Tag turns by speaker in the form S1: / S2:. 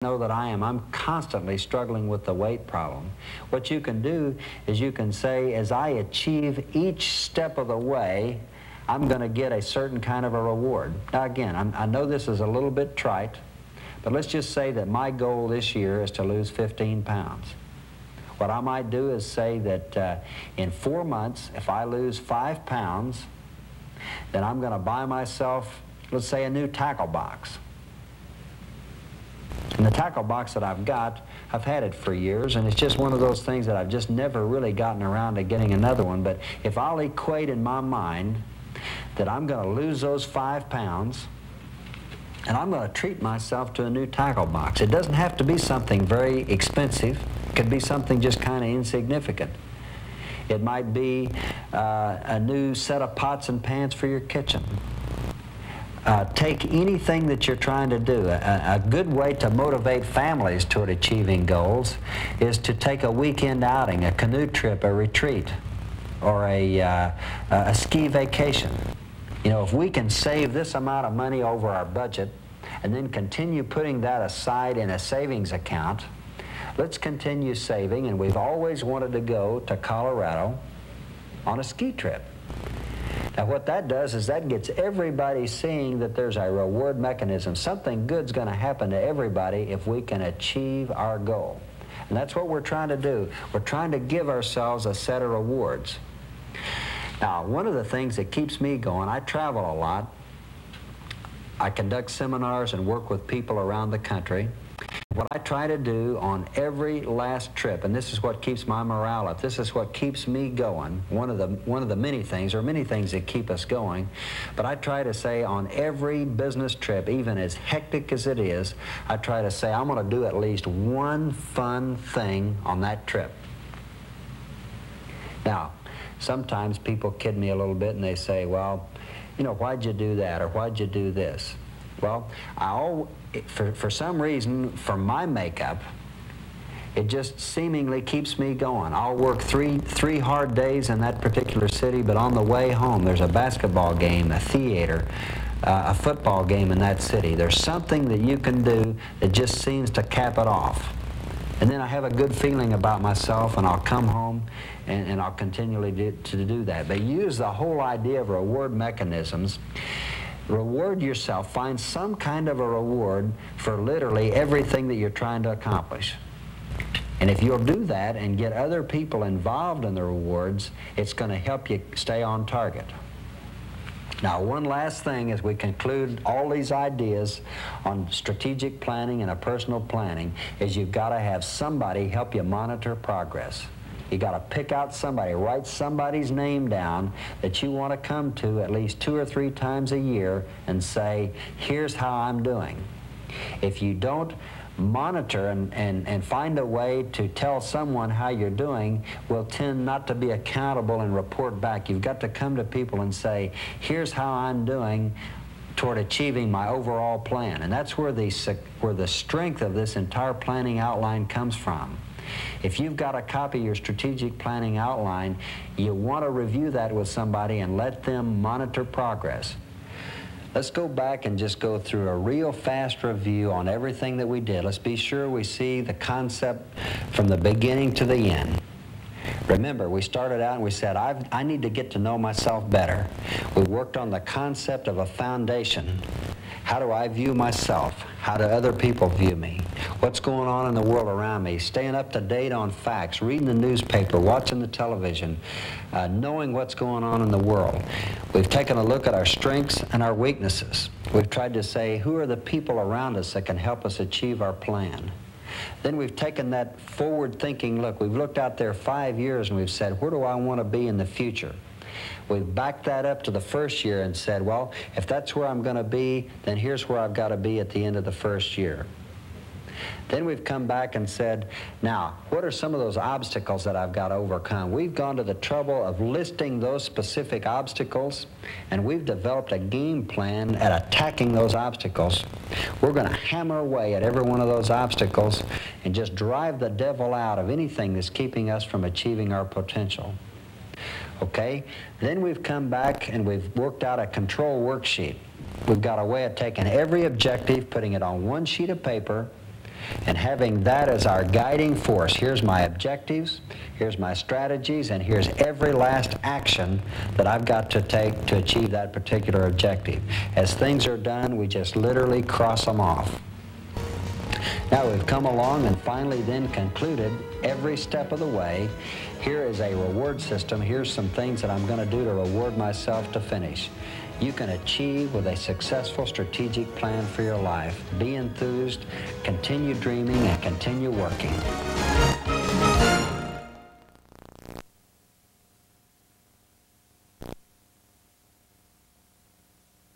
S1: know that I am. I'm constantly struggling with the weight problem. What you can do is you can say, as I achieve each step of the way, I'm going to get a certain kind of a reward. Now again, I know this is a little bit trite, but let's just say that my goal this year is to lose 15 pounds. What I might do is say that in 4 months, if I lose 5 pounds, then I'm going to buy myself, let's say, a new tackle box. And the tackle box that I've got, I've had it for years, and it's just one of those things that I've just never really gotten around to getting another one. But if I'll equate in my mind that I'm going to lose those 5 pounds, and I'm going to treat myself to a new tackle box. It doesn't have to be something very expensive. It could be something just kind of insignificant. It might be a new set of pots and pans for your kitchen. Take anything that you're trying to do. A good way to motivate families toward achieving goals is to take a weekend outing, a canoe trip, a retreat, or a ski vacation. You know, if we can save this amount of money over our budget and then continue putting that aside in a savings account, let's continue saving, and we've always wanted to go to Colorado on a ski trip. Now what that does is that gets everybody seeing that there's a reward mechanism. Something good's going to happen to everybody if we can achieve our goal. And that's what we're trying to do. We're trying to give ourselves a set of rewards. Now, one of the things that keeps me going, I travel a lot. I conduct seminars and work with people around the country. What I try to do on every last trip, and this is what keeps my morale up, this is what keeps me going, one of the many things, or many things that keep us going, but I try to say on every business trip, even as hectic as it is, I try to say I'm going to do at least one fun thing on that trip. Now, sometimes people kid me a little bit and they say, well, you know, why'd you do that, or why'd you do this? Well, for some reason, for my makeup, it just seemingly keeps me going. I'll work three hard days in that particular city, but on the way home, there's a basketball game, a theater, a football game in that city. There's something that you can do that just seems to cap it off. And then I have a good feeling about myself, and I'll come home and I'll continually do that. But use the whole idea of reward mechanisms. Reward yourself. Find some kind of a reward for literally everything that you're trying to accomplish. And if you'll do that and get other people involved in the rewards, it's going to help you stay on target. Now, one last thing as we conclude all these ideas on strategic planning and a personal planning is you've got to have somebody help you monitor progress. You got to pick out somebody, write somebody's name down that you want to come to at least 2 or 3 times a year and say, here's how I'm doing. If you don't monitor and find a way to tell someone how you're doing, will tend not to be accountable and report back. You've got to come to people and say, here's how I'm doing toward achieving my overall plan. And that's where the strength of this entire planning outline comes from. If you've got a copy of your strategic planning outline, you want to review that with somebody and let them monitor progress. Let's go back and just go through a real fast review on everything that we did. Let's be sure we see the concept from the beginning to the end. Remember, we started out and we said, I need to get to know myself better. We worked on the concept of a foundation. How do I view myself? How do other people view me? What's going on in the world around me? Staying up to date on facts, reading the newspaper, watching the television, knowing what's going on in the world. We've taken a look at our strengths and our weaknesses. We've tried to say, who are the people around us that can help us achieve our plan? Then we've taken that forward-thinking look. We've looked out there 5 years and we've said, where do I want to be in the future? We've backed that up to the first year and said, well, if that's where I'm going to be, then here's where I've got to be at the end of the first year. Then we've come back and said, now, what are some of those obstacles that I've got to overcome? We've gone to the trouble of listing those specific obstacles, and we've developed a game plan at attacking those obstacles. We're going to hammer away at every one of those obstacles and just drive the devil out of anything that's keeping us from achieving our potential. Okay? Then we've come back and we've worked out a control worksheet. We've got a way of taking every objective, putting it on one sheet of paper, And having that as our guiding force, here's my objectives, here's my strategies, and here's every last action that I've got to take to achieve that particular objective. As things are done, we just literally cross them off. Now we've come along and finally then concluded every step of the way. Here is a reward system. Here's some things that I'm going to do to reward myself to finish. You can achieve with a successful strategic plan for your life. Be enthused, continue dreaming, and continue working.